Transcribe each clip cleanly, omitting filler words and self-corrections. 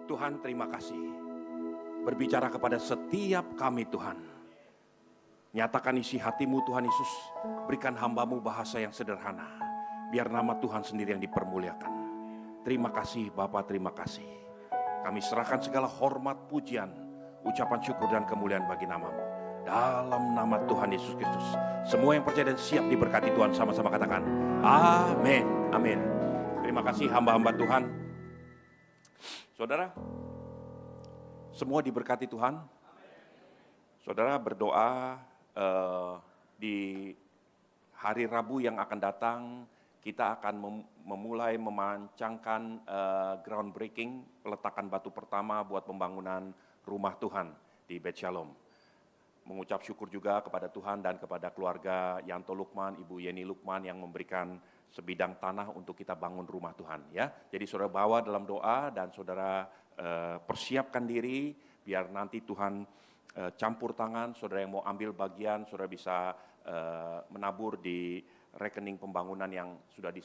Tuhan, terima kasih. Berbicara kepada setiap kami Tuhan. Nyatakan isi hatimu Tuhan Yesus. Berikan hamba-Mu bahasa yang sederhana. Biar nama Tuhan sendiri yang dipermuliakan. Terima kasih Bapa, terima kasih. Kami serahkan segala hormat, pujian, ucapan syukur dan kemuliaan bagi nama-Mu. Dalam nama Tuhan Yesus Kristus. Semua yang percaya dan siap diberkati Tuhan, sama-sama katakan amin, amin. Terima kasih hamba-hamba Tuhan. Saudara, semua diberkati Tuhan. Saudara berdoa di hari Rabu yang akan datang, kita akan memulai memancangkan groundbreaking, peletakan batu pertama buat pembangunan rumah Tuhan di Bet Shalom. Mengucap syukur juga kepada Tuhan dan kepada keluarga Yanto Lukman, Ibu Yeni Lukman yang memberikan sebidang tanah untuk kita bangun rumah Tuhan. Ya, jadi saudara bawa dalam doa dan saudara persiapkan diri biar nanti Tuhan campur tangan. Saudara yang mau ambil bagian, saudara bisa menabur di rekening pembangunan yang sudah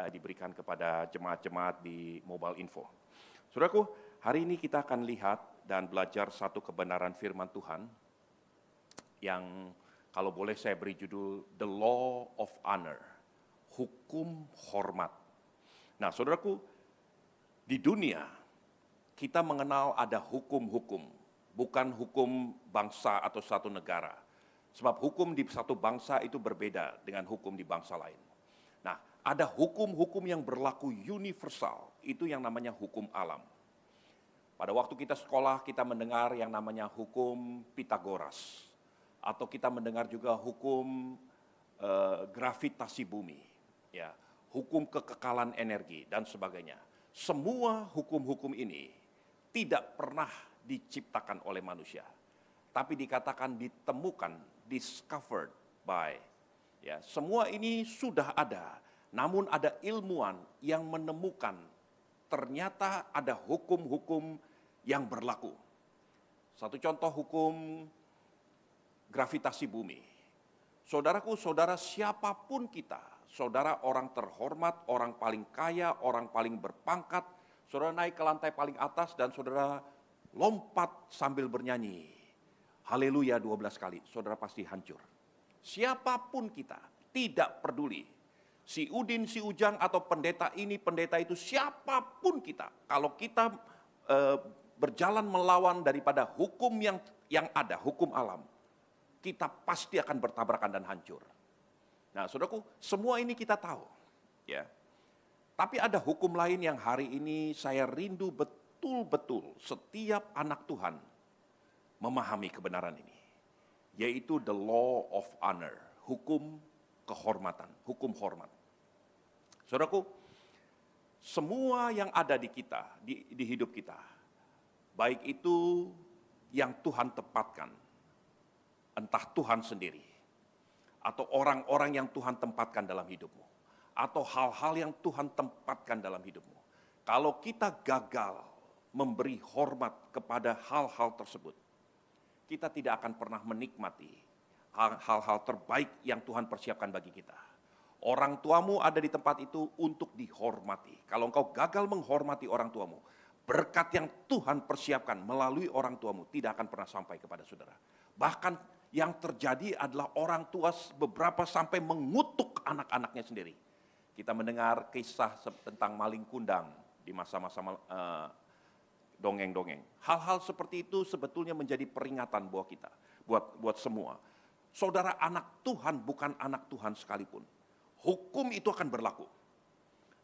diberikan kepada jemaat-jemaat di Mobile Info. Saudaraku, hari ini kita akan lihat dan belajar satu kebenaran firman Tuhan yang kalau boleh saya beri judul The Law of Honor, hukum hormat. Nah, saudaraku, di dunia kita mengenal ada hukum-hukum, bukan hukum bangsa atau satu negara. Sebab hukum di satu bangsa itu berbeda dengan hukum di bangsa lain. Nah, ada hukum-hukum yang berlaku universal, itu yang namanya hukum alam. Pada waktu kita sekolah, kita mendengar yang namanya hukum Pitagoras. Atau kita mendengar juga hukum gravitasi bumi, ya, hukum kekekalan energi, dan sebagainya. Semua hukum-hukum ini tidak pernah diciptakan oleh manusia, tapi dikatakan ditemukan, discovered by. Ya, semua ini sudah ada, namun ada ilmuwan yang menemukan ternyata ada hukum-hukum yang berlaku. Satu contoh hukum gravitasi bumi. Saudaraku, saudara siapapun kita, saudara orang terhormat, orang paling kaya, orang paling berpangkat, saudara naik ke lantai paling atas dan saudara lompat sambil bernyanyi. Haleluya 12 kali, saudara pasti hancur. Siapapun kita, tidak peduli. Si Udin, si Ujang, atau pendeta ini, pendeta itu, siapapun kita. Kalau kita berjalan melawan daripada hukum yang ada, hukum alam, kita pasti akan bertabrakan dan hancur. Nah, saudaraku, semua ini kita tahu, ya. Tapi ada hukum lain yang hari ini saya rindu betul-betul setiap anak Tuhan memahami kebenaran ini, yaitu the law of honor, hukum kehormatan, hukum hormat. Saudaraku, semua yang ada di kita, di hidup kita, baik itu yang Tuhan tempatkan, entah Tuhan sendiri, atau orang-orang yang Tuhan tempatkan dalam hidupmu, atau hal-hal yang Tuhan tempatkan dalam hidupmu. Kalau kita gagal memberi hormat kepada hal-hal tersebut, kita tidak akan pernah menikmati hal-hal terbaik yang Tuhan persiapkan bagi kita. Orang tuamu ada di tempat itu untuk dihormati. Kalau engkau gagal menghormati orang tuamu, berkat yang Tuhan persiapkan melalui orang tuamu tidak akan pernah sampai kepada saudara. Bahkan yang terjadi adalah orang tua beberapa sampai mengutuk anak-anaknya sendiri. Kita mendengar kisah tentang maling kundang di masa-masa dongeng-dongeng. Hal-hal seperti itu sebetulnya menjadi peringatan buat kita, buat semua. Saudara anak Tuhan bukan anak Tuhan sekalipun, hukum itu akan berlaku.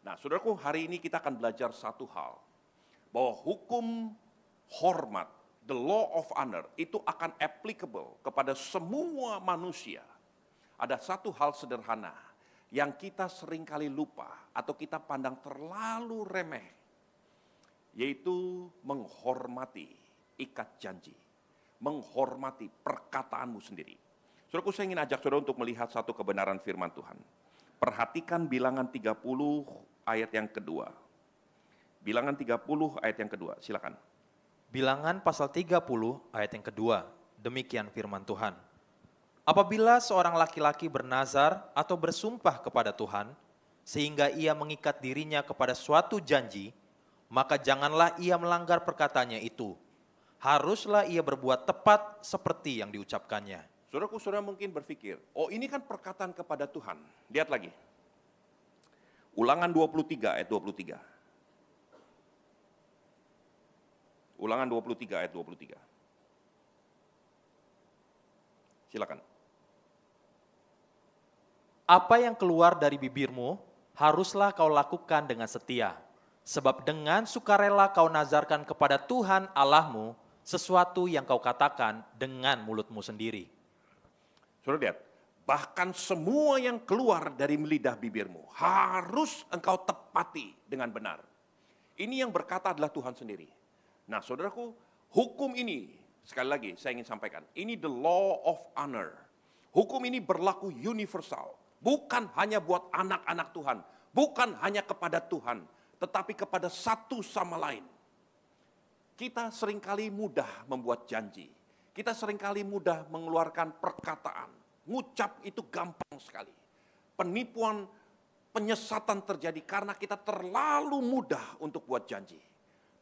Nah, saudaraku, hari ini kita akan belajar satu hal, bahwa hukum hormat, the law of honor, itu akan applicable kepada semua manusia. Ada satu hal sederhana yang kita seringkali lupa atau kita pandang terlalu remeh, yaitu menghormati ikat janji, menghormati perkataanmu sendiri. Saudaraku, saya ingin ajak saudara untuk melihat satu kebenaran firman Tuhan. Perhatikan bilangan 30 ayat yang kedua. Bilangan 30 ayat yang kedua, silakan. Bilangan pasal 30 ayat yang kedua, demikian firman Tuhan. Apabila seorang laki-laki bernazar atau bersumpah kepada Tuhan, sehingga ia mengikat dirinya kepada suatu janji, maka janganlah ia melanggar perkataannya itu. Haruslah ia berbuat tepat seperti yang diucapkannya. Saudaraku, saudara mungkin berpikir, oh ini kan perkataan kepada Tuhan. Lihat lagi. Ulangan 23 ayat 23. Ulangan 23 ayat 23. Silakan. Apa yang keluar dari bibirmu, haruslah kau lakukan dengan setia. Sebab dengan sukarela kau nazarkan kepada Tuhan Allahmu sesuatu yang kau katakan dengan mulutmu sendiri. Saudara lihat, bahkan semua yang keluar dari lidah bibirmu harus engkau tepati dengan benar. Ini yang berkata adalah Tuhan sendiri. Nah saudaraku, hukum ini, sekali lagi saya ingin sampaikan, ini the law of honor. Hukum ini berlaku universal, bukan hanya buat anak-anak Tuhan, bukan hanya kepada Tuhan, tetapi kepada satu sama lain. Kita seringkali mudah membuat janji. Kita seringkali mudah mengeluarkan perkataan. Ngucap itu gampang sekali. Penipuan, penyesatan terjadi karena kita terlalu mudah untuk buat janji.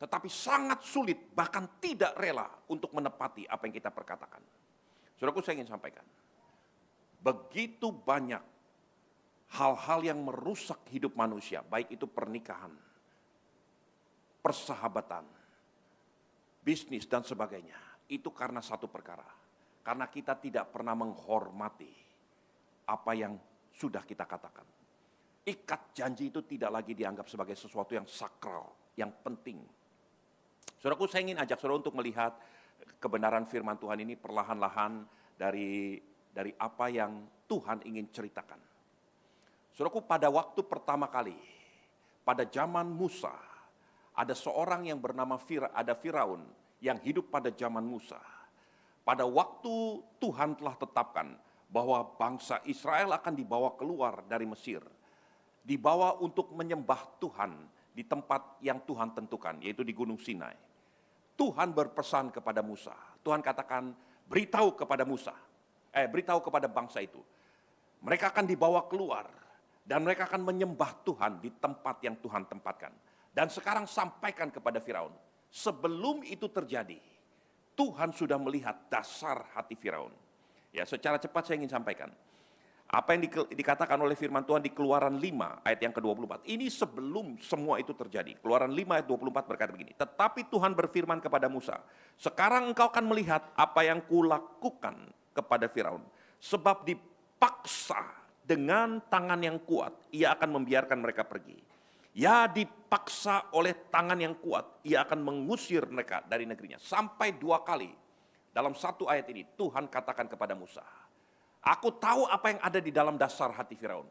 Tetapi sangat sulit, bahkan tidak rela untuk menepati apa yang kita perkatakan. Saudaraku, saya ingin sampaikan. Begitu banyak hal-hal yang merusak hidup manusia, baik itu pernikahan, persahabatan, bisnis dan sebagainya. Itu karena satu perkara. Karena kita tidak pernah menghormati apa yang sudah kita katakan. Ikat janji itu tidak lagi dianggap sebagai sesuatu yang sakral, yang penting. Saudaraku, saya ingin ajak saudara untuk melihat kebenaran firman Tuhan ini perlahan-lahan dari apa yang Tuhan ingin ceritakan. Saudaraku, pada waktu pertama kali, pada zaman Musa, ada seorang yang bernama Firaun yang hidup pada zaman Musa. Pada waktu Tuhan telah tetapkan bahwa bangsa Israel akan dibawa keluar dari Mesir, dibawa untuk menyembah Tuhan di tempat yang Tuhan tentukan, yaitu di Gunung Sinai. Tuhan berpesan kepada Musa. Tuhan katakan, beritahu kepada beritahu kepada bangsa itu. Mereka akan dibawa keluar dan mereka akan menyembah Tuhan di tempat yang Tuhan tempatkan. Dan sekarang sampaikan kepada Firaun, sebelum itu terjadi, Tuhan sudah melihat dasar hati Firaun. Ya, secara cepat saya ingin sampaikan. Apa yang dikatakan oleh firman Tuhan di Keluaran 5 ayat yang ke-24. Ini sebelum semua itu terjadi. Keluaran 5 ayat 24 berkata begini. Tetapi Tuhan berfirman kepada Musa, sekarang engkau akan melihat apa yang kulakukan kepada Firaun. Sebab dipaksa dengan tangan yang kuat, ia akan membiarkan mereka pergi. Ya, dipaksa oleh tangan yang kuat, ia akan mengusir mereka dari negerinya. Sampai 2 kali dalam satu ayat ini Tuhan katakan kepada Musa, aku tahu apa yang ada di dalam dasar hati Firaun.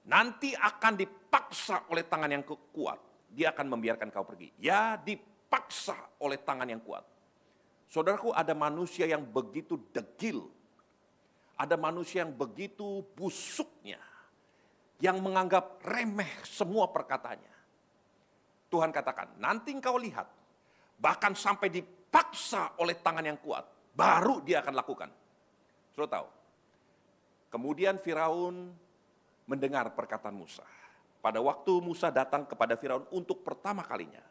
Nanti akan dipaksa oleh tangan yang kuat, dia akan membiarkan kau pergi. Ya, dipaksa oleh tangan yang kuat. Saudaraku, ada manusia yang begitu degil, ada manusia yang begitu busuknya, yang menganggap remeh semua perkataannya. Tuhan katakan, nanti engkau lihat, bahkan sampai dipaksa oleh tangan yang kuat, baru dia akan lakukan. Saudara tahu, kemudian Firaun mendengar perkataan Musa. Pada waktu Musa datang kepada Firaun untuk pertama kalinya,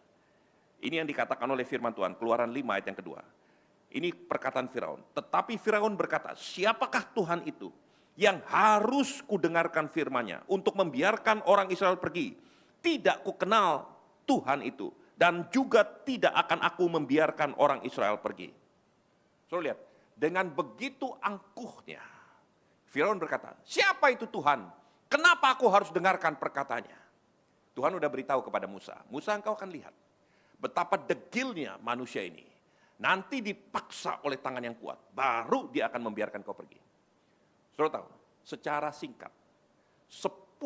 ini yang dikatakan oleh firman Tuhan, Keluaran 5 ayat yang kedua. Ini perkataan Firaun. Tetapi Firaun berkata, siapakah Tuhan itu yang harus kudengarkan firman-Nya untuk membiarkan orang Israel pergi? Tidak kukenal Tuhan itu, dan juga tidak akan aku membiarkan orang Israel pergi. Saudara lihat, dengan begitu angkuhnya, Firaun berkata, siapa itu Tuhan? Kenapa aku harus dengarkan perkataannya? Tuhan sudah beritahu kepada Musa, Musa engkau akan lihat betapa degilnya manusia ini. Nanti dipaksa oleh tangan yang kuat, baru dia akan membiarkan kau pergi. Saudara tahu, secara singkat, 10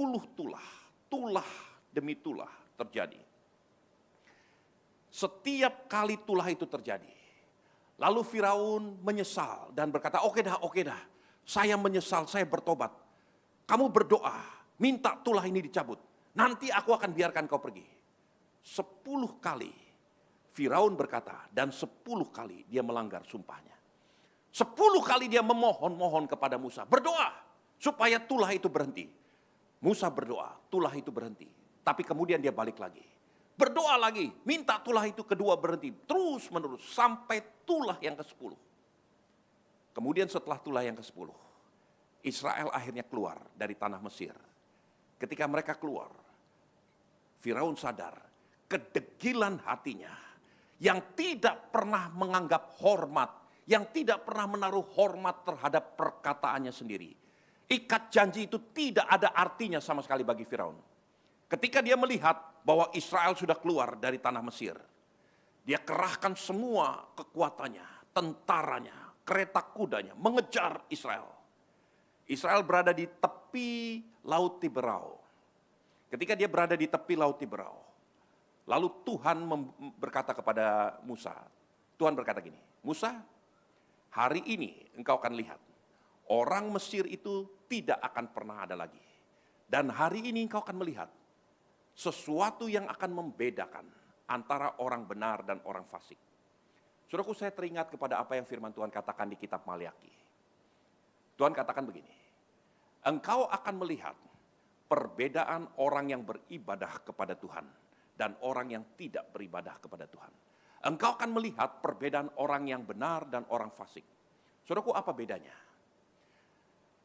tulah demi tulah terjadi. Setiap kali tulah itu terjadi, lalu Firaun menyesal dan berkata, oke dah, saya menyesal, saya bertobat. Kamu berdoa, minta tulah ini dicabut, nanti aku akan biarkan kau pergi. 10 kali Firaun berkata, dan 10 kali dia melanggar sumpahnya. 10 kali dia memohon kepada Musa, berdoa supaya tulah itu berhenti. Musa berdoa, tulah itu berhenti. Tapi kemudian dia balik lagi. Berdoa lagi, minta tulah itu kedua berhenti. Terus menerus sampai tulah yang ke-10. Kemudian setelah tulah yang ke-10, Israel akhirnya keluar dari tanah Mesir. Ketika mereka keluar, Firaun sadar kedegilan hatinya yang tidak pernah menganggap hormat, yang tidak pernah menaruh hormat terhadap perkataannya sendiri. Ikat janji itu tidak ada artinya sama sekali bagi Firaun. Ketika dia melihat bahwa Israel sudah keluar dari tanah Mesir, dia kerahkan semua kekuatannya, tentaranya, kereta kudanya, mengejar Israel. Israel berada di tepi Laut Tiberau. Ketika dia berada di tepi Laut Tiberau, lalu Tuhan berkata kepada Musa, Tuhan berkata gini, Musa, hari ini engkau akan lihat, orang Mesir itu tidak akan pernah ada lagi. Dan hari ini engkau akan melihat sesuatu yang akan membedakan antara orang benar dan orang fasik. Saudaraku, saya teringat kepada apa yang firman Tuhan katakan di kitab Maliaki. Tuhan katakan begini, engkau akan melihat perbedaan orang yang beribadah kepada Tuhan dan orang yang tidak beribadah kepada Tuhan. Engkau akan melihat perbedaan orang yang benar dan orang fasik. Saudaraku, apa bedanya?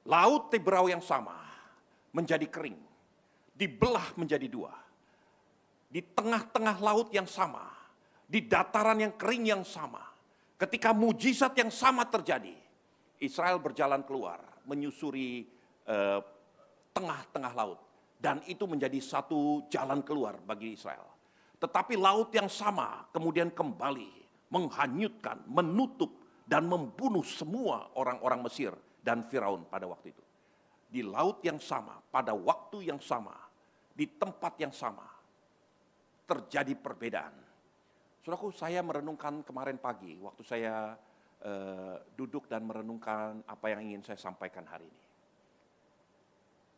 Laut Tiberau yang sama menjadi kering, dibelah menjadi dua. Di tengah-tengah laut yang sama, di dataran yang kering yang sama, ketika mujizat yang sama terjadi, Israel berjalan keluar, menyusuri tengah-tengah laut. Dan itu menjadi satu jalan keluar bagi Israel. Tetapi laut yang sama kemudian kembali menghanyutkan, menutup, dan membunuh semua orang-orang Mesir dan Firaun pada waktu itu. Di laut yang sama, pada waktu yang sama, di tempat yang sama, terjadi perbedaan. Saudaraku, saya merenungkan kemarin pagi, waktu saya duduk dan merenungkan apa yang ingin saya sampaikan hari ini.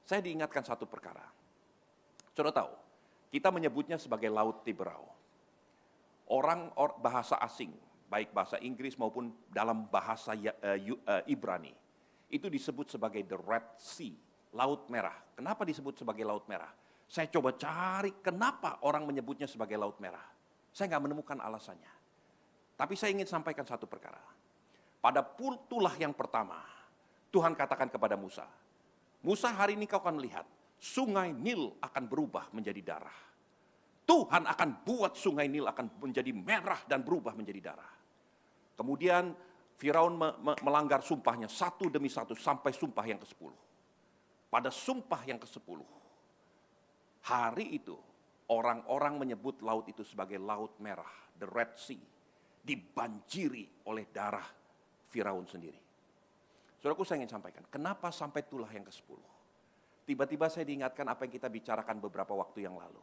Saya diingatkan satu perkara. Saudara tahu, kita menyebutnya sebagai Laut Tiberau. Orang bahasa asing, baik bahasa Inggris maupun dalam bahasa Ibrani, itu disebut sebagai the Red Sea, Laut Merah. Kenapa disebut sebagai Laut Merah? Saya coba cari kenapa orang menyebutnya sebagai Laut Merah. Saya nggak menemukan alasannya. Tapi saya ingin sampaikan satu perkara. Pada tulah yang pertama, Tuhan katakan kepada Musa, Musa, hari ini kau akan melihat, sungai Nil akan berubah menjadi darah. Tuhan akan buat sungai Nil akan menjadi merah dan berubah menjadi darah. Kemudian Firaun melanggar sumpahnya satu demi satu sampai sumpah yang ke-10. Pada sumpah yang ke-10, hari itu orang-orang menyebut laut itu sebagai Laut Merah, the Red Sea, dibanjiri oleh darah Firaun sendiri. Saudaraku, saya ingin sampaikan, kenapa sampai tulah yang ke-10? Tiba-tiba saya diingatkan apa yang kita bicarakan beberapa waktu yang lalu.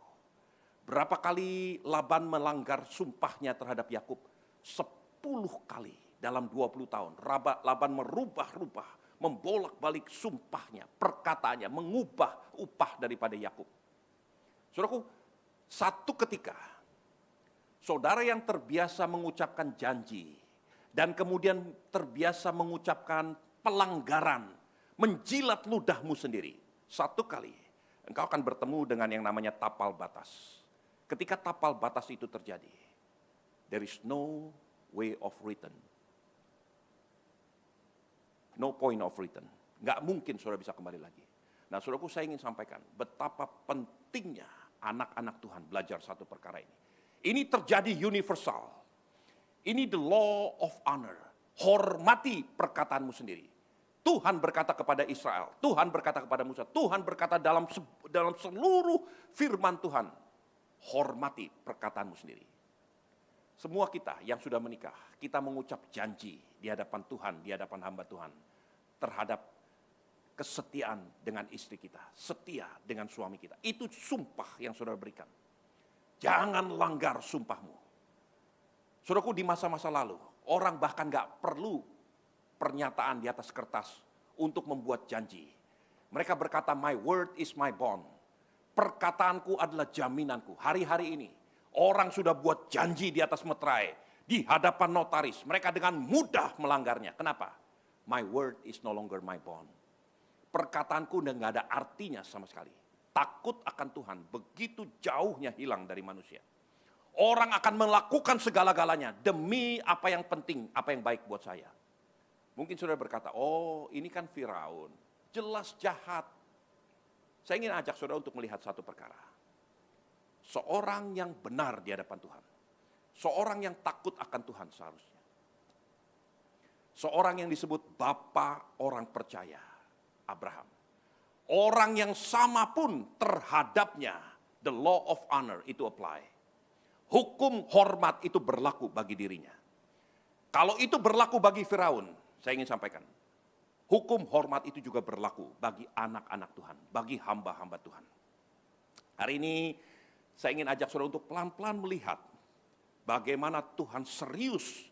Berapa kali Laban melanggar sumpahnya terhadap Yakub? 10 kali dalam 20 tahun. Laban merubah-rubah, membolak-balik sumpahnya, perkataannya, mengubah upah daripada Yakub. Saudaraku, satu ketika, saudara yang terbiasa mengucapkan janji, dan kemudian terbiasa mengucapkan pelanggaran, menjilat ludahmu sendiri. Satu kali, engkau akan bertemu dengan yang namanya tapal batas. Ketika tapal batas itu terjadi, there is no way of return. No point of return. Nggak mungkin saudara bisa kembali lagi. Nah, saudaraku, saya ingin sampaikan betapa pentingnya anak-anak Tuhan belajar satu perkara ini. Ini terjadi universal. Ini the law of honor. Hormati perkataanmu sendiri. Tuhan berkata kepada Israel, Tuhan berkata kepada Musa, Tuhan berkata dalam seluruh firman Tuhan, hormati perkataanmu sendiri. Semua kita yang sudah menikah, kita mengucap janji di hadapan Tuhan, di hadapan hamba Tuhan, terhadap kesetiaan dengan istri kita, setia dengan suami kita. Itu sumpah yang saudara berikan. Jangan langgar sumpahmu. Saudaraku, di masa-masa lalu, orang bahkan gak perlu pernyataan di atas kertas untuk membuat janji. Mereka berkata, my word is my bond. Perkataanku adalah jaminanku. Hari-hari ini, orang sudah buat janji di atas meterai, di hadapan notaris. Mereka dengan mudah melanggarnya. Kenapa? My word is no longer my bond. Perkataanku udah gak ada artinya sama sekali. Takut akan Tuhan, begitu jauhnya hilang dari manusia. Orang akan melakukan segala-galanya demi apa yang penting, apa yang baik buat saya. Mungkin saudara berkata, oh ini kan Firaun, jelas jahat. Saya ingin ajak saudara untuk melihat satu perkara. Seorang yang benar di hadapan Tuhan. Seorang yang takut akan Tuhan seharusnya. Seorang yang disebut Bapa orang percaya, Abraham. Orang yang sama pun terhadapnya, the law of honor itu apply. Hukum hormat itu berlaku bagi dirinya. Kalau itu berlaku bagi Firaun, saya ingin sampaikan. Hukum hormat itu juga berlaku bagi anak-anak Tuhan, bagi hamba-hamba Tuhan. Hari ini saya ingin ajak saudara untuk pelan-pelan melihat bagaimana Tuhan serius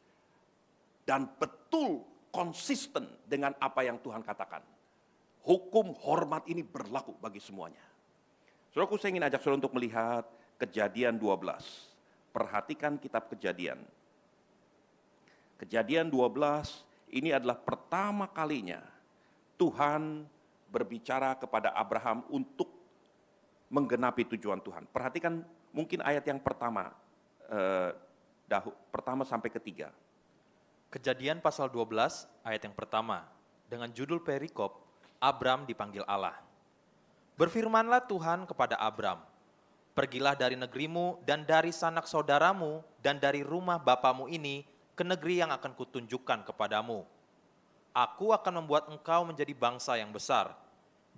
dan betul konsisten dengan apa yang Tuhan katakan. Hukum hormat ini berlaku bagi semuanya. Saudaraku, saya ingin ajak saudara untuk melihat Kejadian 12. Perhatikan kitab Kejadian. Kejadian 12 ini adalah pertama kalinya Tuhan berbicara kepada Abraham untuk menggenapi tujuan Tuhan. Perhatikan mungkin ayat yang pertama, pertama sampai ketiga. Kejadian pasal 12 ayat yang pertama, dengan judul perikop, Abram dipanggil Allah. Berfirmanlah Tuhan kepada Abram, pergilah dari negerimu dan dari sanak saudaramu dan dari rumah bapamu ini ke negeri yang akan kutunjukkan kepadamu. Aku akan membuat engkau menjadi bangsa yang besar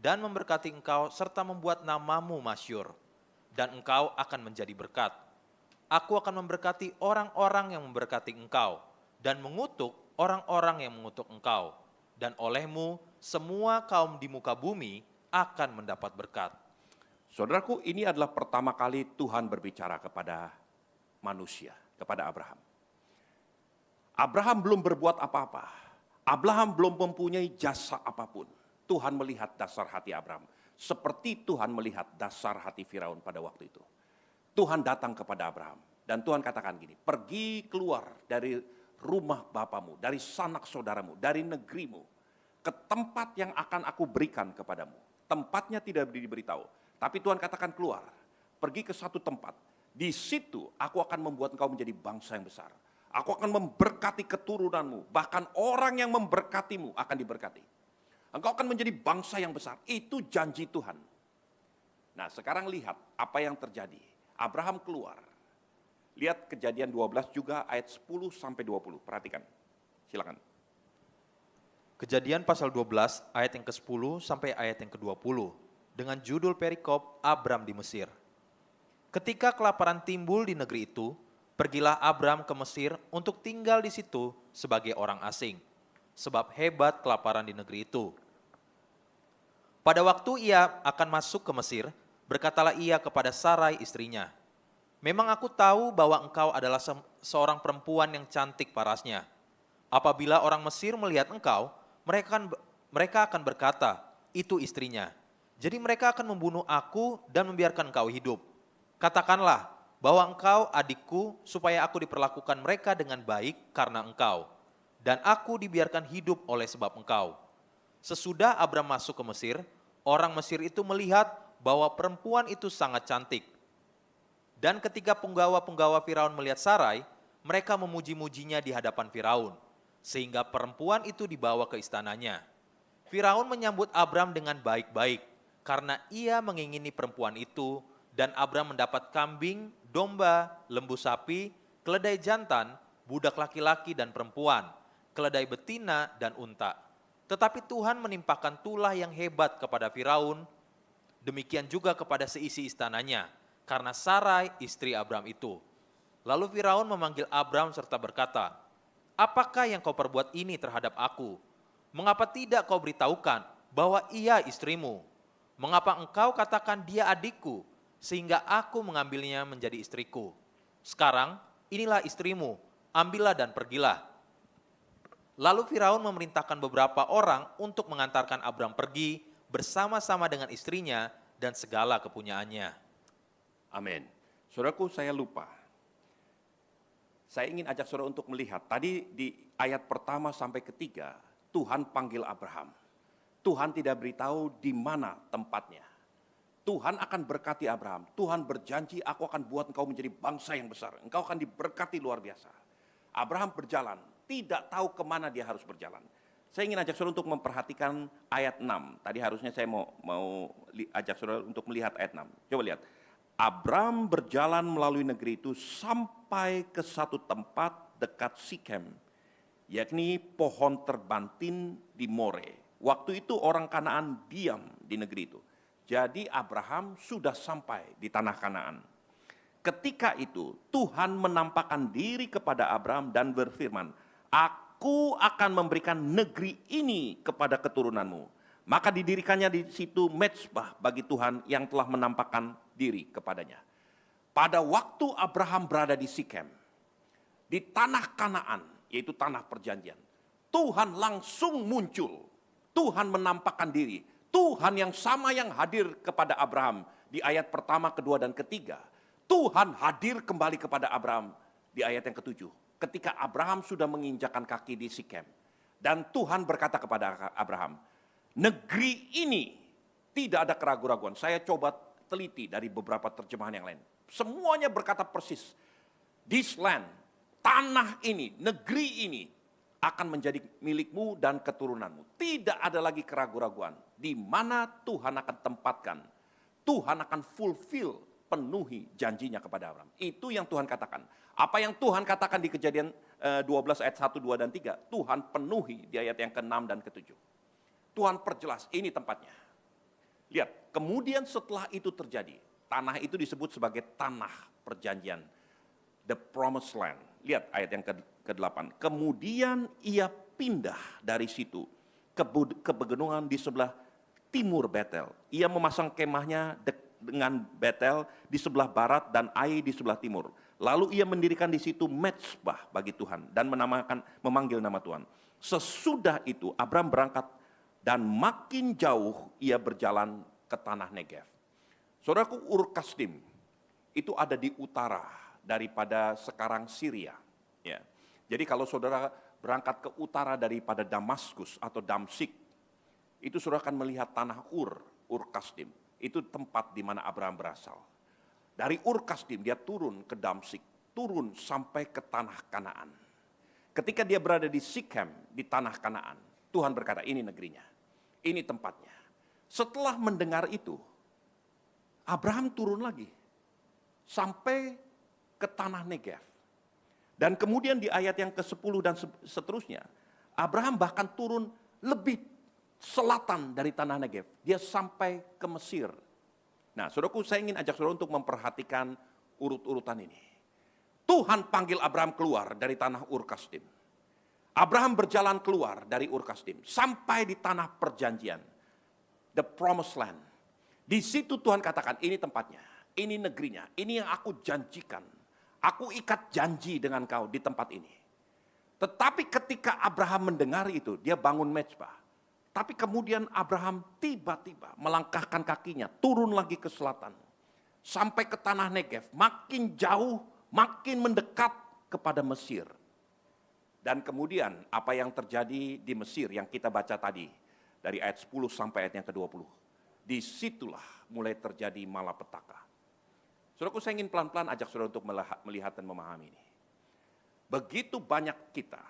dan memberkati engkau serta membuat namamu masyhur, dan engkau akan menjadi berkat. Aku akan memberkati orang-orang yang memberkati engkau dan mengutuk orang-orang yang mengutuk engkau, dan olehmu semua kaum di muka bumi akan mendapat berkat. Saudaraku, ini adalah pertama kali Tuhan berbicara kepada manusia, kepada Abraham. Abraham belum berbuat apa-apa. Abraham belum mempunyai jasa apapun. Tuhan melihat dasar hati Abraham. Seperti Tuhan melihat dasar hati Firaun pada waktu itu. Tuhan datang kepada Abraham. Dan Tuhan katakan gini, pergi keluar dari rumah bapamu, dari sanak saudaramu, dari negerimu, ke tempat yang akan aku berikan kepadamu. Tempatnya tidak diberitahu. Tapi Tuhan katakan keluar, pergi ke satu tempat. Di situ aku akan membuat engkau menjadi bangsa yang besar. Aku akan memberkati keturunanmu. Bahkan orang yang memberkatimu akan diberkati. Engkau akan menjadi bangsa yang besar. Itu janji Tuhan. Nah sekarang lihat apa yang terjadi. Abraham keluar. Lihat Kejadian 12 juga ayat 10 sampai 20. Perhatikan. Silakan. Kejadian pasal 12 ayat yang ke-10 sampai ayat yang ke-20 dengan judul perikop Abram di Mesir. Ketika kelaparan timbul di negeri itu, pergilah Abram ke Mesir untuk tinggal di situ sebagai orang asing, sebab hebat kelaparan di negeri itu. Pada waktu ia akan masuk ke Mesir, berkatalah ia kepada Sarai istrinya, memang aku tahu bahwa engkau adalah seorang perempuan yang cantik parasnya. Apabila orang Mesir melihat engkau, mereka akan berkata, itu istrinya. Jadi mereka akan membunuh aku dan membiarkan engkau hidup. Katakanlah bahwa engkau adikku supaya aku diperlakukan mereka dengan baik karena engkau. Dan aku dibiarkan hidup oleh sebab engkau. Sesudah Abram masuk ke Mesir, orang Mesir itu melihat bahwa perempuan itu sangat cantik. Dan ketika penggawa-penggawa Firaun melihat Sarai, mereka memuji-mujinya di hadapan Firaun. Sehingga perempuan itu dibawa ke istananya. Firaun menyambut Abram dengan baik-baik karena ia mengingini perempuan itu, dan Abram mendapat kambing, domba, lembu sapi, keledai jantan, budak laki-laki dan perempuan, keledai betina dan unta. Tetapi Tuhan menimpakan tulah yang hebat kepada Firaun, demikian juga kepada seisi istananya, karena Sarai istri Abram itu. Lalu Firaun memanggil Abram serta berkata, apakah yang kau perbuat ini terhadap aku? Mengapa tidak kau beritahukan bahwa ia istrimu? Mengapa engkau katakan dia adikku, sehingga aku mengambilnya menjadi istriku? Sekarang inilah istrimu, ambillah dan pergilah. Lalu Firaun memerintahkan beberapa orang untuk mengantarkan Abram pergi bersama-sama dengan istrinya dan segala kepunyaannya. Amin. Saudaraku, saya lupa. Saya ingin ajak saudara untuk melihat, tadi di ayat pertama sampai ketiga, Tuhan panggil Abraham. Tuhan tidak beritahu di mana tempatnya. Tuhan akan berkati Abraham. Tuhan berjanji, aku akan buat engkau menjadi bangsa yang besar. Engkau akan diberkati luar biasa. Abraham berjalan, tidak tahu kemana dia harus berjalan. Saya ingin ajak saudara untuk memperhatikan ayat 6. Tadi harusnya saya mau ajak saudara untuk melihat ayat 6. Coba lihat. Abraham berjalan melalui negeri itu sampai ke satu tempat dekat Sikem, yakni pohon terbantin di More. Waktu itu orang Kanaan diam di negeri itu. Jadi Abraham sudah sampai di tanah Kanaan. Ketika itu Tuhan menampakkan diri kepada Abraham dan berfirman, Aku akan memberikan negeri ini kepada keturunanmu. Maka didirikannya di situ mezbah bagi Tuhan yang telah menampakkan diri kepadanya. Pada waktu Abraham berada di Sikem, di tanah Kanaan, yaitu tanah perjanjian, Tuhan langsung muncul. Tuhan menampakkan diri. Tuhan yang sama yang hadir kepada Abraham di ayat pertama, kedua, dan ketiga. Tuhan hadir kembali kepada Abraham di ayat yang ketujuh. Ketika Abraham sudah menginjakkan kaki di Sikem. Dan Tuhan berkata kepada Abraham, negeri ini tidak ada keraguan-raguan. Saya coba teliti dari beberapa terjemahan yang lain. Semuanya berkata persis. This land, tanah ini, negeri ini akan menjadi milikmu dan keturunanmu. Tidak ada lagi keraguan-raguan. Di mana Tuhan akan tempatkan. Tuhan akan fulfill, penuhi janjinya kepada Abraham. Itu yang Tuhan katakan. Apa yang Tuhan katakan di Kejadian 12 ayat 1, 2, dan 3. Tuhan penuhi di ayat yang ke-6 dan ke-7. Tuhan perjelas, ini tempatnya. Lihat, kemudian setelah itu terjadi, tanah itu disebut sebagai tanah perjanjian. The promised land. Lihat ayat yang ke-8. Kemudian ia pindah dari situ ke pegunungan di sebelah timur Betel. Ia memasang kemahnya dengan Betel di sebelah barat dan Ai di sebelah timur. Lalu ia mendirikan di situ mezbah bagi Tuhan dan memanggil nama Tuhan. Sesudah itu Abraham berangkat dan makin jauh ia berjalan ke tanah Negev. Saudaraku, Ur Kasdim itu ada di utara daripada sekarang Syria. Ya. Jadi kalau saudara berangkat ke utara daripada Damaskus atau Damsik, itu saudara akan melihat tanah Ur Kasdim. Itu tempat di mana Abraham berasal. Dari Ur Kasdim dia turun ke Damsik, turun sampai ke tanah Kanaan. Ketika dia berada di Sikem, di tanah Kanaan, Tuhan berkata, ini negerinya, ini tempatnya. Setelah mendengar itu, Abraham turun lagi, sampai ke tanah Negev. Dan kemudian di ayat yang ke-10 dan seterusnya, Abraham bahkan turun lebih selatan dari tanah Negev. Dia sampai ke Mesir. Nah, saudaraku, saya ingin ajak saudara untuk memperhatikan urut-urutan ini. Tuhan panggil Abraham keluar dari tanah Ur Kasdim. Abraham berjalan keluar dari Ur Kasdim sampai di tanah perjanjian, the promised land. Di situ Tuhan katakan, ini tempatnya, ini negerinya, ini yang aku janjikan. Aku ikat janji dengan kau di tempat ini. Tetapi ketika Abraham mendengar itu, dia bangun mezbah. Tapi kemudian Abraham tiba-tiba melangkahkan kakinya, turun lagi ke selatan. Sampai ke tanah Negev, makin jauh, makin mendekat kepada Mesir. Dan kemudian apa yang terjadi di Mesir yang kita baca tadi, dari ayat 10 sampai ayat yang ke-20. Disitulah mulai terjadi malapetaka. Saudaraku, saya ingin pelan-pelan ajak saudara untuk melihat dan memahami ini. Begitu banyak kita,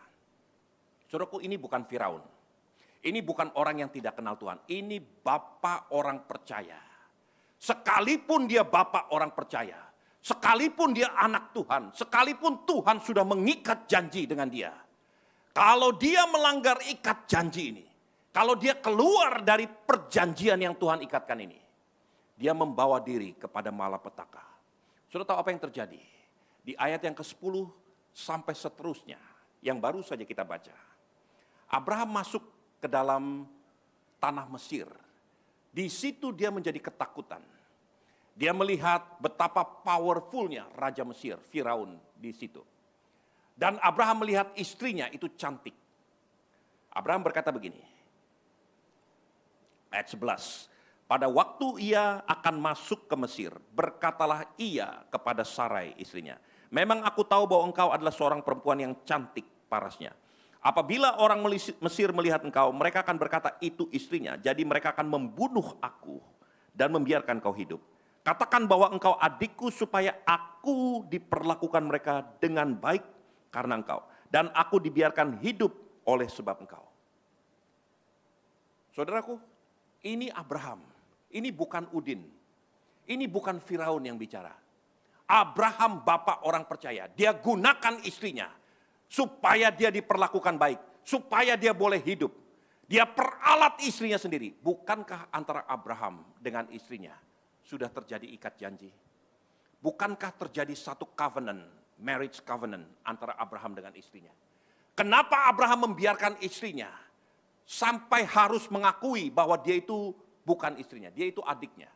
saudaraku, ini bukan Firaun. Ini bukan orang yang tidak kenal Tuhan. Ini bapak orang percaya. Sekalipun dia bapak orang percaya, sekalipun dia anak Tuhan, sekalipun Tuhan sudah mengikat janji dengan dia. Kalau dia melanggar ikat janji ini, kalau dia keluar dari perjanjian yang Tuhan ikatkan ini, dia membawa diri kepada malapetaka. Sudah tahu apa yang terjadi? Di ayat yang ke-10 sampai seterusnya, yang baru saja kita baca. Abraham masuk ke dalam tanah Mesir. Di situ dia menjadi ketakutan. Dia melihat betapa powerfulnya Raja Mesir, Firaun di situ. Dan Abraham melihat istrinya itu cantik. Abraham berkata begini, ayat 11. Pada waktu ia akan masuk ke Mesir, berkatalah ia kepada Sarai istrinya, memang aku tahu bahwa engkau adalah seorang perempuan yang cantik parasnya. Apabila orang Mesir melihat engkau, mereka akan berkata itu istrinya. Jadi mereka akan membunuh aku dan membiarkan kau hidup. Katakan bahwa engkau adikku supaya aku diperlakukan mereka dengan baik karena engkau. Dan aku dibiarkan hidup oleh sebab engkau. Saudaraku, ini Abraham. Ini bukan Udin. Ini bukan Firaun yang bicara. Abraham bapak orang percaya. Dia gunakan istrinya supaya dia diperlakukan baik. Supaya dia boleh hidup. Dia peralat istrinya sendiri. Bukankah antara Abraham dengan istrinya sudah terjadi ikat janji? Bukankah terjadi satu covenant, marriage covenant antara Abraham dengan istrinya? Kenapa Abraham membiarkan istrinya sampai harus mengakui bahwa dia itu bukan istrinya, dia itu adiknya?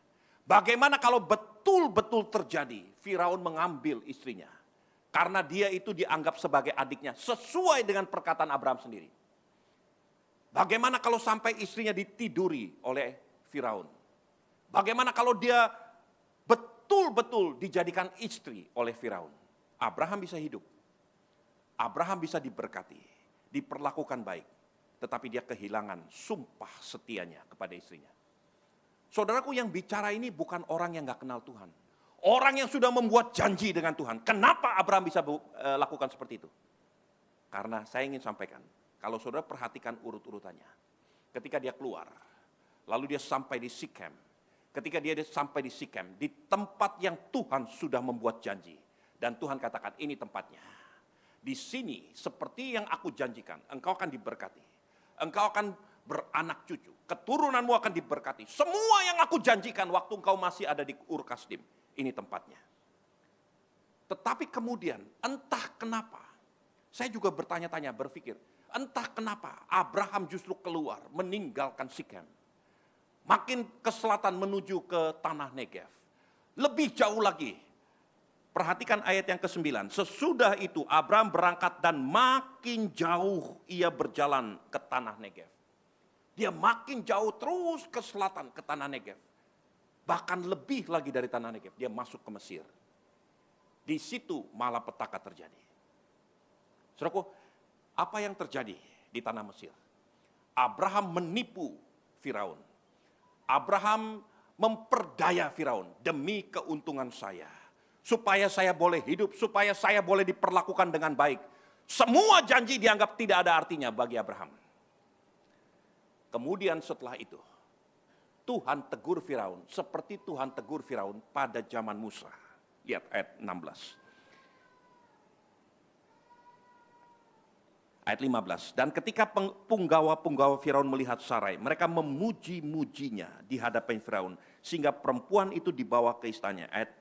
Bagaimana kalau betul-betul terjadi Firaun mengambil istrinya? Karena dia itu dianggap sebagai adiknya sesuai dengan perkataan Abraham sendiri. Bagaimana kalau sampai istrinya ditiduri oleh Firaun? Bagaimana kalau dia betul-betul dijadikan istri oleh Firaun? Abraham bisa hidup. Abraham bisa diberkati, diperlakukan baik. Tetapi dia kehilangan sumpah setianya kepada istrinya. Saudaraku, yang bicara ini bukan orang yang gak kenal Tuhan. Orang yang sudah membuat janji dengan Tuhan. Kenapa Abraham bisa lakukan seperti itu? Karena saya ingin sampaikan, kalau saudara perhatikan urut-urutannya. Ketika dia keluar, lalu dia sampai di Sikem. Ketika dia sampai di Sikem, di tempat yang Tuhan sudah membuat janji. Dan Tuhan katakan, ini tempatnya. Di sini, seperti yang aku janjikan, engkau akan diberkati. Engkau akan beranak cucu. Keturunanmu akan diberkati. Semua yang aku janjikan waktu engkau masih ada di Ur Kasdim. Ini tempatnya. Tetapi kemudian, entah kenapa, saya juga bertanya-tanya, berpikir, entah kenapa Abraham justru keluar, meninggalkan Sikem. Makin ke selatan menuju ke tanah Negev. Lebih jauh lagi, perhatikan ayat yang ke-9. Sesudah itu Abraham berangkat dan makin jauh ia berjalan ke tanah Negev. Dia makin jauh terus ke selatan ke tanah Negev. Bahkan lebih lagi dari tanah Negev, dia masuk ke Mesir. Di situ malapetaka terjadi. Saudaraku, apa yang terjadi di tanah Mesir? Abraham menipu Firaun. Abraham memperdaya Firaun demi keuntungan saya. Supaya saya boleh hidup, supaya saya boleh diperlakukan dengan baik. Semua janji dianggap tidak ada artinya bagi Abraham. Kemudian setelah itu, Tuhan tegur Firaun seperti Tuhan tegur Firaun pada zaman Musa. Lihat ayat 16. Ayat 15, dan ketika punggawa-punggawa Firaun melihat Sarai, mereka memuji-mujinya di hadapan Firaun, sehingga perempuan itu dibawa ke istananya. Ayat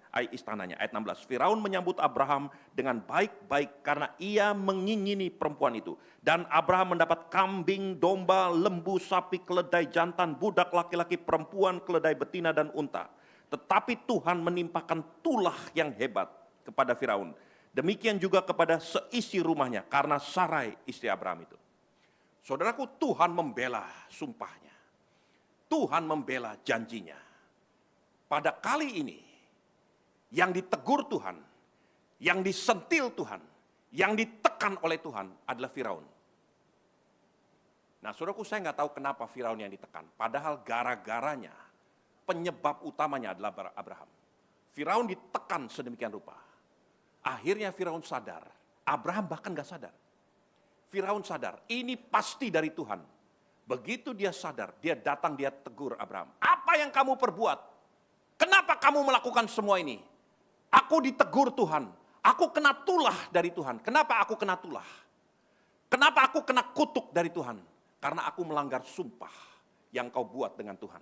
16, Firaun menyambut Abraham dengan baik-baik karena ia mengingini perempuan itu. Dan Abraham mendapat kambing, domba, lembu, sapi, keledai jantan, budak laki-laki, perempuan, keledai betina dan unta. Tetapi Tuhan menimpakan tulah yang hebat kepada Firaun. Demikian juga kepada seisi rumahnya karena Sarai istri Abraham itu. Saudaraku, Tuhan membela sumpahnya. Tuhan membela janjinya. Pada kali ini, yang ditegur Tuhan, yang disentil Tuhan, yang ditekan oleh Tuhan adalah Firaun. Nah, saudaraku, saya nggak tahu kenapa Firaun yang ditekan. Padahal gara-garanya, penyebab utamanya adalah Abraham. Firaun ditekan sedemikian rupa. Akhirnya Firaun sadar, Abraham bahkan gak sadar. Firaun sadar, ini pasti dari Tuhan. Begitu dia sadar, dia datang, dia tegur Abraham. Apa yang kamu perbuat? Kenapa kamu melakukan semua ini? Aku ditegur Tuhan, aku kena tulah dari Tuhan. Kenapa aku kena tulah? Kenapa aku kena kutuk dari Tuhan? Karena aku melanggar sumpah yang kau buat dengan Tuhan.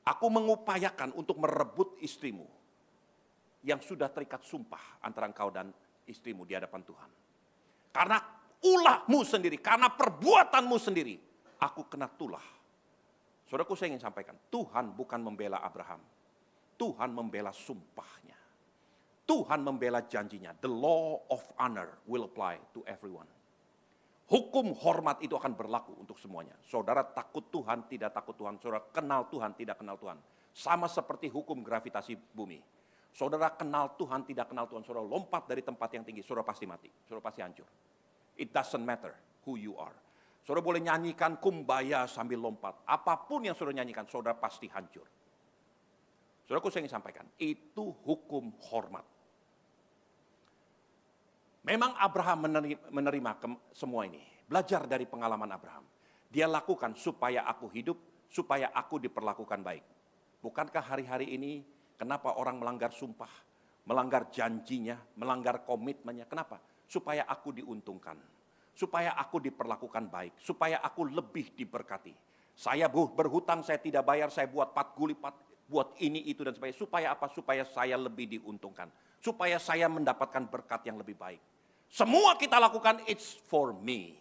Aku mengupayakan untuk merebut istrimu yang sudah terikat sumpah antara engkau dan istrimu di hadapan Tuhan. Karena ulahmu sendiri, karena perbuatanmu sendiri, aku kena tulah. Saudaraku, saya ingin sampaikan, Tuhan bukan membela Abraham. Tuhan membela sumpahnya. Tuhan membela janjinya. The law of honor will apply to everyone. Hukum hormat itu akan berlaku untuk semuanya. Saudara takut Tuhan, tidak takut Tuhan. Saudara kenal Tuhan, tidak kenal Tuhan. Sama seperti hukum gravitasi bumi. Saudara kenal Tuhan, tidak kenal Tuhan, saudara lompat dari tempat yang tinggi, saudara pasti mati, saudara pasti hancur. It doesn't matter who you are. Saudara boleh nyanyikan kumbaya sambil lompat, apapun yang saudara nyanyikan, saudara pasti hancur. Saudaraku, saya ingin sampaikan, itu hukum hormat. Memang Abraham menerima semua ini. Belajar dari pengalaman Abraham. Dia lakukan supaya aku hidup, supaya aku diperlakukan baik. Bukankah hari-hari ini kenapa orang melanggar sumpah, melanggar janjinya, melanggar komitmennya? Kenapa? Supaya aku diuntungkan, supaya aku diperlakukan baik, supaya aku lebih diberkati. Saya berhutang, saya tidak bayar, saya buat patgulipat, buat ini, itu, dan sebagainya. Supaya apa? Supaya saya lebih diuntungkan. Supaya saya mendapatkan berkat yang lebih baik. Semua kita lakukan, it's for me.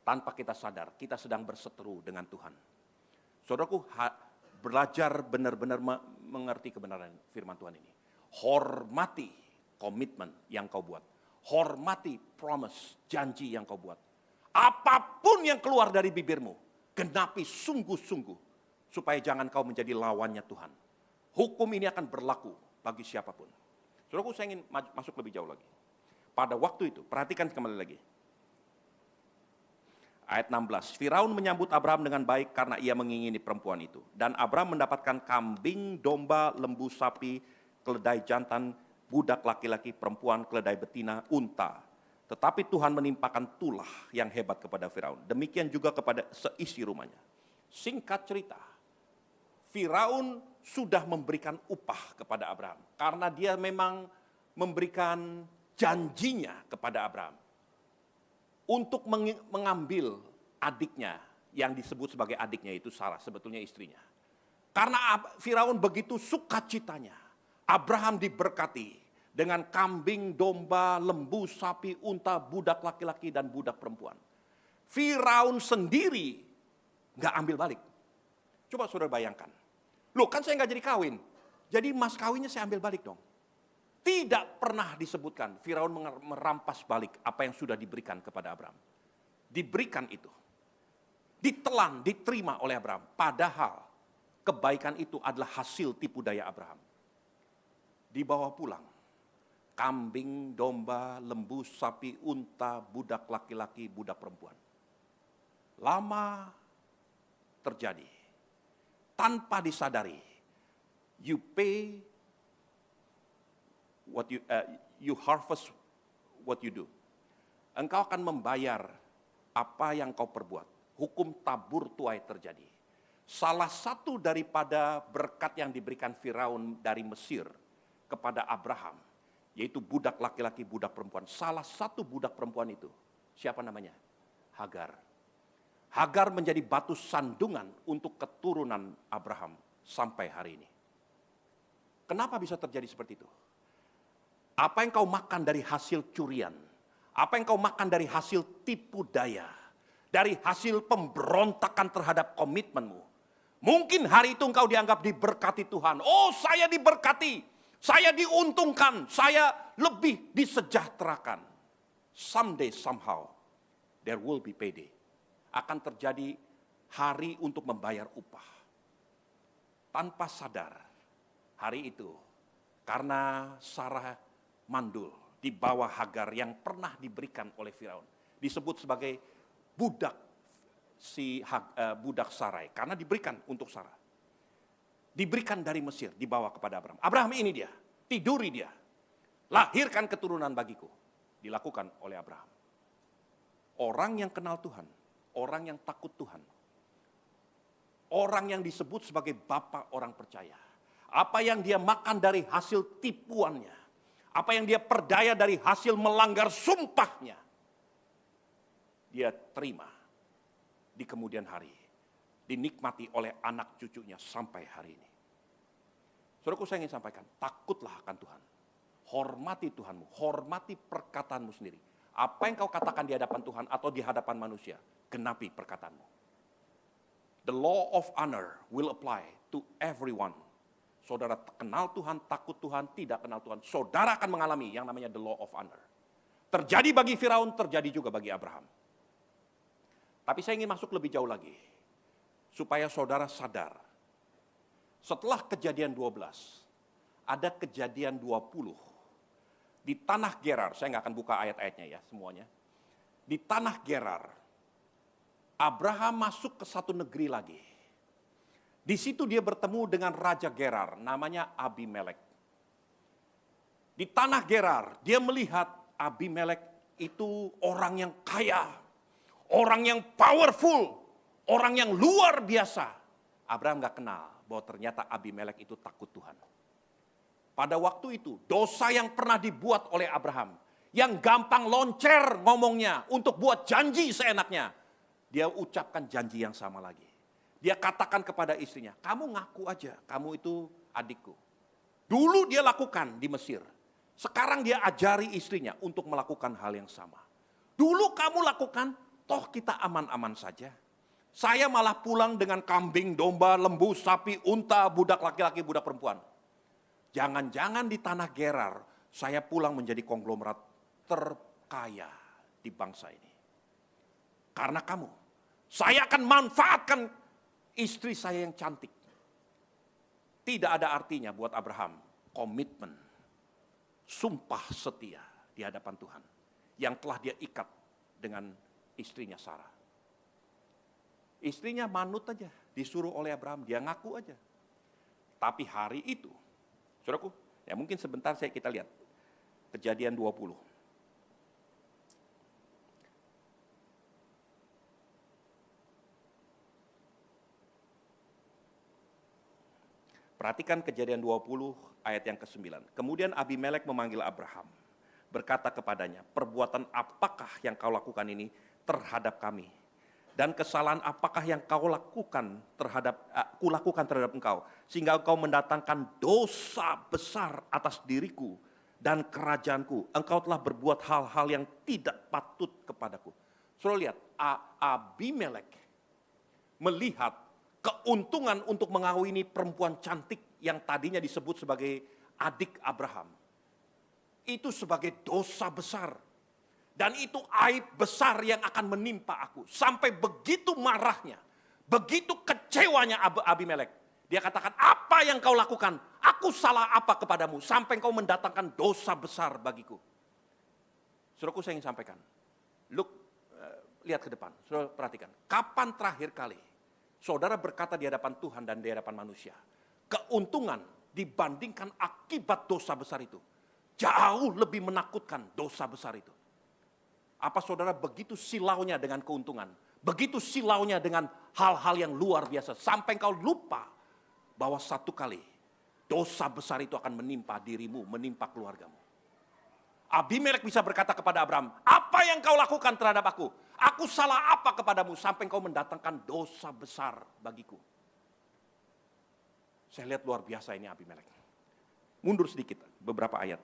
Tanpa kita sadar, kita sedang berseteru dengan Tuhan. Saudaraku, belajar benar-benar mengerti kebenaran firman Tuhan ini. Hormati komitmen yang kau buat. Hormati promise, janji yang kau buat. Apapun yang keluar dari bibirmu, genapi sungguh-sungguh. Supaya jangan kau menjadi lawannya Tuhan. Hukum ini akan berlaku bagi siapapun. Saudaraku, saya ingin masuk lebih jauh lagi. Pada waktu itu, perhatikan kembali lagi. Ayat 16, Firaun menyambut Abraham dengan baik karena ia mengingini perempuan itu. Dan Abraham mendapatkan kambing, domba, lembu, sapi, keledai jantan, budak laki-laki, perempuan, keledai betina, unta. Tetapi Tuhan menimpakan tulah yang hebat kepada Firaun. Demikian juga kepada seisi rumahnya. Singkat cerita, Firaun sudah memberikan upah kepada Abraham. Karena dia memang memberikan janjinya kepada Abraham. Untuk mengambil adiknya, yang disebut sebagai adiknya itu Sarah, sebetulnya istrinya. Karena Firaun begitu sukacitanya, Abraham diberkati dengan kambing, domba, lembu, sapi, unta, budak laki-laki, dan budak perempuan. Firaun sendiri nggak ambil balik. Coba saudara bayangkan. Loh, kan saya nggak jadi kawin. Jadi mas kawinnya saya ambil balik dong. Tidak pernah disebutkan Firaun merampas balik apa yang sudah diberikan kepada Abraham. Diberikan itu. Ditelan, diterima oleh Abraham. Padahal kebaikan itu adalah hasil tipu daya Abraham. Dibawa pulang. Kambing, domba, lembu, sapi, unta, budak laki-laki, budak perempuan. Lama terjadi. Tanpa disadari, you pay what you harvest what you do. Engkau akan membayar apa yang kau perbuat. Hukum tabur tuai terjadi. Salah satu daripada berkat yang diberikan Firaun dari Mesir kepada Abraham, yaitu budak laki-laki, budak perempuan. Salah satu budak perempuan itu, siapa namanya? Hagar. Hagar menjadi batu sandungan untuk keturunan Abraham sampai hari ini. Kenapa bisa terjadi seperti itu? Apa yang kau makan dari hasil curian, apa yang kau makan dari hasil tipu daya, dari hasil pemberontakan terhadap komitmenmu. Mungkin hari itu engkau dianggap diberkati Tuhan. Oh, saya diberkati, saya diuntungkan, saya lebih disejahterakan. Someday, somehow, there will be payday. Akan terjadi hari untuk membayar upah. Tanpa sadar, hari itu, karena Sarah mandul di bawah Hagar yang pernah diberikan oleh Firaun. Disebut sebagai budak budak Sarai, karena diberikan untuk Sarah. Diberikan dari Mesir, dibawa kepada Abraham. Abraham, ini dia, tiduri dia. Lahirkan keturunan bagiku. Dilakukan oleh Abraham. Orang yang kenal Tuhan, orang yang takut Tuhan, orang yang disebut sebagai bapa orang percaya. Apa yang dia makan dari hasil tipuannya, apa yang dia perdaya dari hasil melanggar sumpahnya, dia terima di kemudian hari, dinikmati oleh anak cucunya sampai hari ini. Saudaraku, saya ingin sampaikan, takutlah akan Tuhan. Hormati Tuhanmu, hormati perkataanmu sendiri. Apa yang kau katakan di hadapan Tuhan atau di hadapan manusia, genapi perkataanmu. The law of honor will apply to everyone. Saudara kenal Tuhan, takut Tuhan, tidak kenal Tuhan, saudara akan mengalami yang namanya the law of honor. Terjadi bagi Firaun, terjadi juga bagi Abraham. Tapi saya ingin masuk lebih jauh lagi, supaya saudara sadar. Setelah kejadian 12, ada kejadian 20. Di tanah Gerar, saya nggak akan buka ayat-ayatnya ya semuanya. Di tanah Gerar, Abraham masuk ke satu negeri lagi. Di situ dia bertemu dengan Raja Gerar, namanya Abimelek. Di tanah Gerar, dia melihat Abimelek itu orang yang kaya, orang yang powerful, orang yang luar biasa. Abraham gak kenal bahwa ternyata Abimelek itu takut Tuhan. Pada waktu itu, dosa yang pernah dibuat oleh Abraham, yang gampang loncer ngomongnya untuk buat janji seenaknya, dia ucapkan janji yang sama lagi. Dia katakan kepada istrinya, kamu ngaku aja, kamu itu adikku. Dulu dia lakukan di Mesir. Sekarang dia ajari istrinya untuk melakukan hal yang sama. Dulu kamu lakukan, toh kita aman-aman saja. Saya malah pulang dengan kambing, domba, lembu, sapi, unta, budak laki-laki, budak perempuan. Jangan-jangan di tanah Gerar, saya pulang menjadi konglomerat terkaya di bangsa ini. Karena kamu, saya akan manfaatkan istri saya yang cantik. Tidak ada artinya buat Abraham komitmen, sumpah setia di hadapan Tuhan yang telah dia ikat dengan istrinya Sarah. Istrinya manut aja, disuruh oleh Abraham, dia ngaku aja. Tapi hari itu, saudaraku, ya mungkin sebentar kita lihat Kejadian 20. Perhatikan Kejadian 20 ayat yang ke-9. Kemudian Abimelek memanggil Abraham, berkata kepadanya, perbuatan apakah yang kau lakukan ini terhadap kami? Dan kesalahan apakah yang kau lakukan kulakukan terhadap engkau, sehingga engkau mendatangkan dosa besar atas diriku dan kerajaanku. Engkau telah berbuat hal-hal yang tidak patut kepadaku. Saudara lihat, Abimelek melihat keuntungan untuk mengawini perempuan cantik yang tadinya disebut sebagai adik Abraham. Itu sebagai dosa besar. Dan itu aib besar yang akan menimpa aku. Sampai begitu marahnya, begitu kecewanya Abimelek. Dia katakan, apa yang kau lakukan? Aku salah apa kepadamu? Sampai kau mendatangkan dosa besar bagiku. Saudaraku, saya ingin sampaikan. Lihat ke depan, saudara perhatikan. Kapan terakhir kali saudara berkata di hadapan Tuhan dan di hadapan manusia, keuntungan dibandingkan akibat dosa besar itu jauh lebih menakutkan dosa besar itu? Apa saudara begitu silaunya dengan keuntungan, begitu silaunya dengan hal-hal yang luar biasa, sampai kau lupa bahwa satu kali dosa besar itu akan menimpa dirimu, menimpa keluargamu. Abimelek bisa berkata kepada Abraham, apa yang kau lakukan terhadap aku? Aku salah apa kepadamu sampai kau mendatangkan dosa besar bagiku? Saya lihat luar biasa ini Abimelek. Mundur sedikit, beberapa ayat.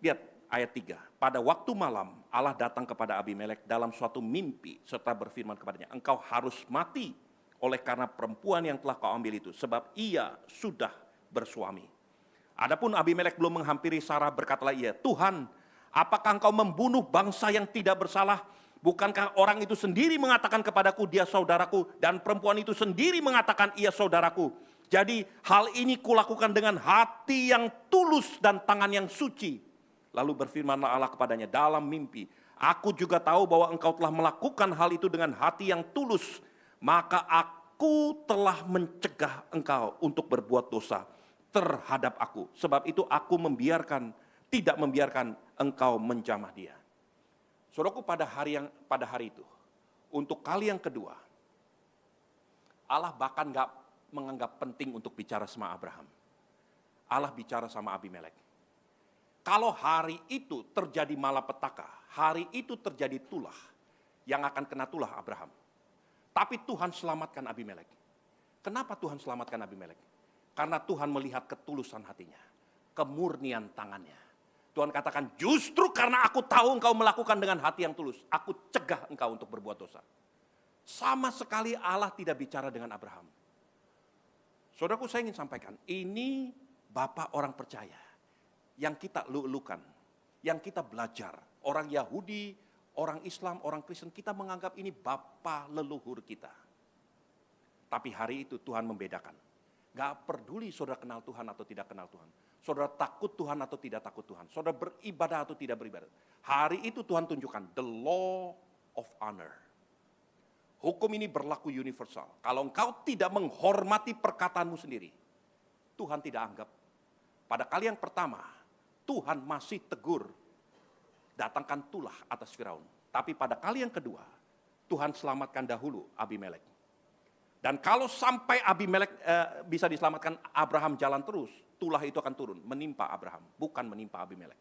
Lihat ayat 3. Pada waktu malam Allah datang kepada Abimelek dalam suatu mimpi serta berfirman kepadanya, engkau harus mati oleh karena perempuan yang telah kau ambil itu, sebab ia sudah bersuami. Adapun Abimelek belum menghampiri Sarah, berkatalah ia, Tuhan, apakah engkau membunuh bangsa yang tidak bersalah? Bukankah orang itu sendiri mengatakan kepadaku, dia saudaraku, dan perempuan itu sendiri mengatakan, ia saudaraku. Jadi hal ini kulakukan dengan hati yang tulus dan tangan yang suci. Lalu berfirmanlah Allah kepadanya dalam mimpi, aku juga tahu bahwa engkau telah melakukan hal itu dengan hati yang tulus. Maka aku telah mencegah engkau untuk berbuat dosa terhadap aku. Sebab itu aku tidak membiarkan engkau menjamah dia. Saudaraku, pada hari itu, untuk kali yang kedua, Allah bahkan gak menganggap penting untuk bicara sama Abraham. Allah bicara sama Abimelek. Kalau hari itu terjadi malapetaka, hari itu terjadi tulah, yang akan kena tulah Abraham. Tapi Tuhan selamatkan Abimelek. Kenapa Tuhan selamatkan Abimelek? Karena Tuhan melihat ketulusan hatinya, kemurnian tangannya. Tuhan katakan, justru karena aku tahu engkau melakukan dengan hati yang tulus, aku cegah engkau untuk berbuat dosa. Sama sekali Allah tidak bicara dengan Abraham. Saudaraku, saya ingin sampaikan, ini Bapak orang percaya yang kita lulukan, yang kita belajar. Orang Yahudi, orang Islam, orang Kristen, kita menganggap ini Bapa leluhur kita. Tapi hari itu Tuhan membedakan. Gak peduli saudara kenal Tuhan atau tidak kenal Tuhan. Saudara takut Tuhan atau tidak takut Tuhan. Saudara beribadah atau tidak beribadah. Hari itu Tuhan tunjukkan the law of honor. Hukum ini berlaku universal. Kalau engkau tidak menghormati perkataanmu sendiri, Tuhan tidak anggap. Pada kali yang pertama, Tuhan masih tegur, datangkan tulah atas Firaun. Tapi pada kali yang kedua, Tuhan selamatkan dahulu Abimelek. Dan kalau sampai Abimelek bisa diselamatkan, Abraham jalan terus, tulah itu akan turun, menimpa Abraham, bukan menimpa Abimelek.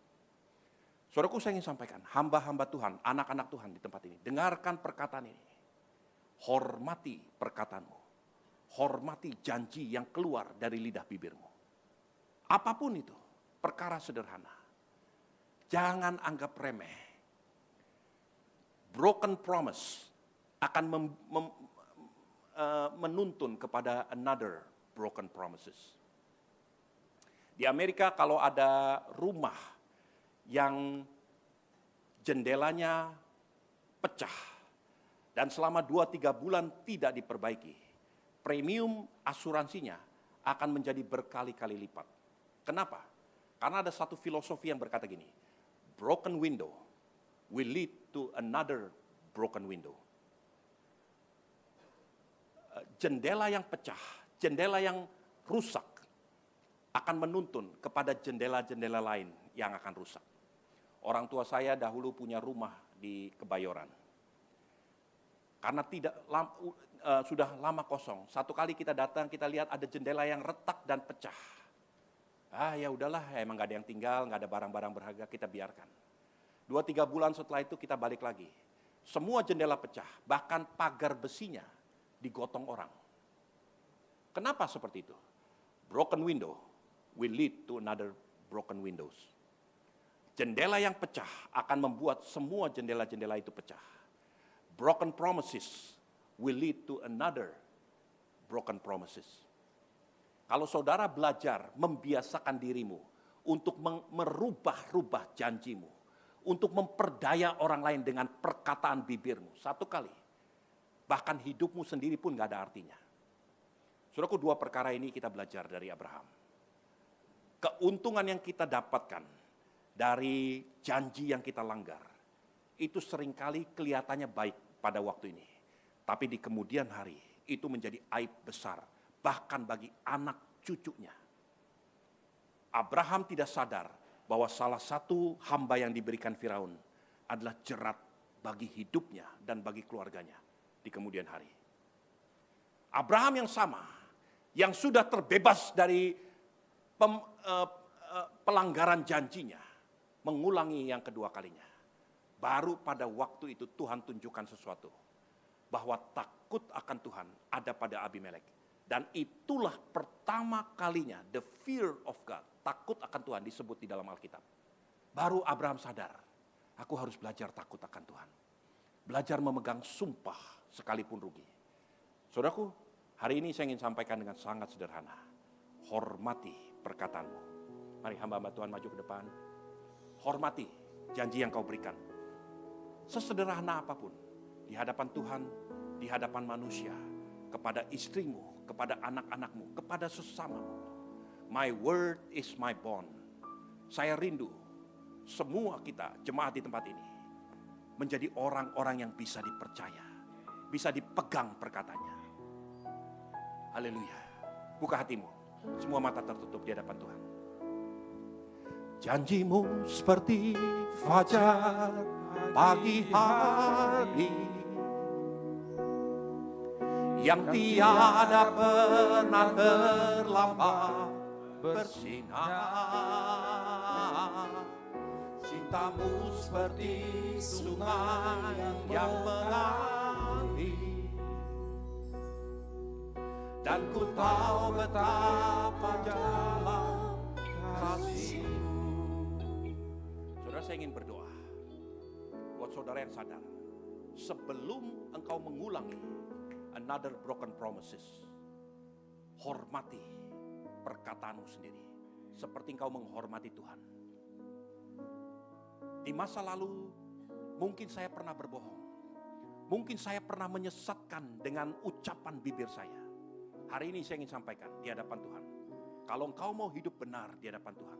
Saudaraku, saya ingin sampaikan, hamba-hamba Tuhan, anak-anak Tuhan di tempat ini, dengarkan perkataan ini. Hormati perkataanmu. Hormati janji yang keluar dari lidah bibirmu. Apapun itu, perkara sederhana. Jangan anggap remeh. Broken promise akan menuntun kepada another broken promises. Di Amerika kalau ada rumah yang jendelanya pecah dan selama 2-3 bulan tidak diperbaiki, premium asuransinya akan menjadi berkali-kali lipat. Kenapa? Karena ada satu filosofi yang berkata gini, broken window will lead to another broken window. Jendela yang pecah, jendela yang rusak akan menuntun kepada jendela-jendela lain yang akan rusak. Orang tua saya dahulu punya rumah di Kebayoran. Karena sudah lama kosong. Satu kali kita datang, kita lihat ada jendela yang retak dan pecah. Ya udahlah, emang gak ada yang tinggal, gak ada barang-barang berharga, kita biarkan. 2-3 bulan setelah itu kita balik lagi. Semua jendela pecah, bahkan pagar besinya digotong orang. Kenapa seperti itu? Broken window will lead to another broken windows. Jendela yang pecah akan membuat semua jendela-jendela itu pecah. Broken promises will lead to another broken promises. Kalau saudara belajar membiasakan dirimu untuk merubah-rubah janjimu, untuk memperdaya orang lain dengan perkataan bibirmu, satu kali, bahkan hidupmu sendiri pun gak ada artinya. Saudaraku, 2 perkara ini kita belajar dari Abraham. Keuntungan yang kita dapatkan dari janji yang kita langgar, itu seringkali kelihatannya baik pada waktu ini. Tapi di kemudian hari, itu menjadi aib besar, bahkan bagi anak cucunya. Abraham tidak sadar bahwa salah satu hamba yang diberikan Firaun adalah jerat bagi hidupnya dan bagi keluarganya di kemudian hari. Abraham yang sama, yang sudah terbebas dari pelanggaran janjinya, mengulangi yang kedua kalinya. Baru pada waktu itu Tuhan tunjukkan sesuatu. Bahwa takut akan Tuhan ada pada Abimelek. Dan itulah pertama kalinya the fear of God. Takut akan Tuhan disebut di dalam Alkitab. Baru Abraham sadar, aku harus belajar takut akan Tuhan. Belajar memegang sumpah sekalipun rugi. Saudaraku, hari ini saya ingin sampaikan dengan sangat sederhana. Hormati perkataanmu. Mari hamba-hamba Tuhan maju ke depan. Hormati janji yang kau berikan. Sesederhana apapun, di hadapan Tuhan, di hadapan manusia, kepada istrimu, kepada anak-anakmu, kepada sesamamu. My word is my bond. Saya rindu semua kita, jemaat di tempat ini, menjadi orang-orang yang bisa dipercaya, bisa dipegang perkataannya. Haleluya. Buka hatimu, semua mata tertutup di hadapan Tuhan. Janjimu seperti fajar pagi hari yang tiada pernah terlambat bersinar. Cintamu seperti sungai yang mengalir, dan ku tahu betapa dalam kasih-Mu. Saudara, saya ingin berdoa buat saudara yang sadar, sebelum engkau mengulangi another broken promises, hormati perkataanmu sendiri seperti engkau menghormati Tuhan. Di masa lalu mungkin saya pernah berbohong, mungkin saya pernah menyesatkan dengan ucapan bibir saya. Hari ini saya ingin sampaikan di hadapan Tuhan, kalau engkau mau hidup benar di hadapan Tuhan,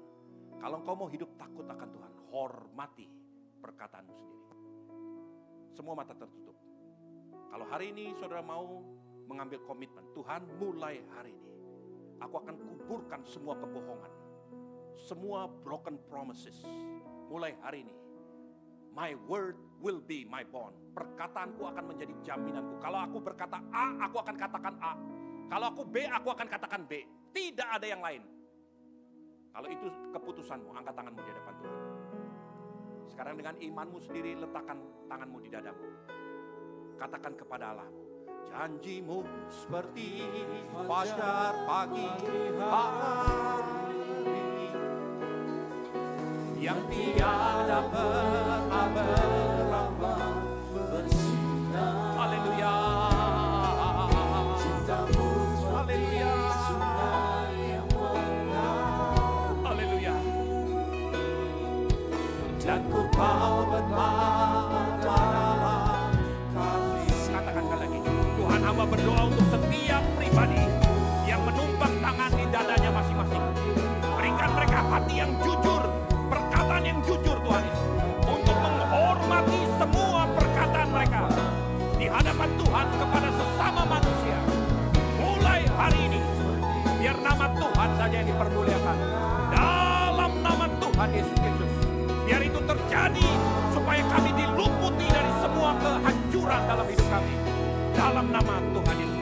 kalau engkau mau hidup takut akan Tuhan, hormati perkataanmu sendiri. Semua mata tertutup. Kalau hari ini saudara mau mengambil komitmen, Tuhan mulai hari ini, aku akan kuburkan semua kebohongan, semua broken promises. Mulai hari ini, my word will be my bond. Perkataanku akan menjadi jaminanku. Kalau aku berkata A, aku akan katakan A. Kalau aku B, aku akan katakan B. Tidak ada yang lain. Kalau itu keputusanmu, angkat tanganmu di hadapan Tuhan. Sekarang dengan imanmu sendiri, letakkan tanganmu di dadamu. Katakan kepada Allah, janjimu seperti fajar pagi hari yang tiada pernah berambang bersinar. Haleluya. Cintamu haleluya. Haleluya. Dan ku kau bermata kasih. Katakan sekali lagi, Tuhan hamba berdoa untuk setiap pribadi yang menumpang tangan di dadanya masing-masing. Berikan mereka hati yang jujur, perkataan yang jujur Tuhan Yesus, untuk menghormati semua perkataan mereka di hadapan Tuhan kepada sesama manusia. Mulai hari ini, biar nama Tuhan saja yang dipermuliakan. Dalam nama Tuhan Yesus Kristus, biar itu terjadi supaya kami diluputi dari semua kehancuran dalam hidup kami. Dalam nama Tuhan Yesus.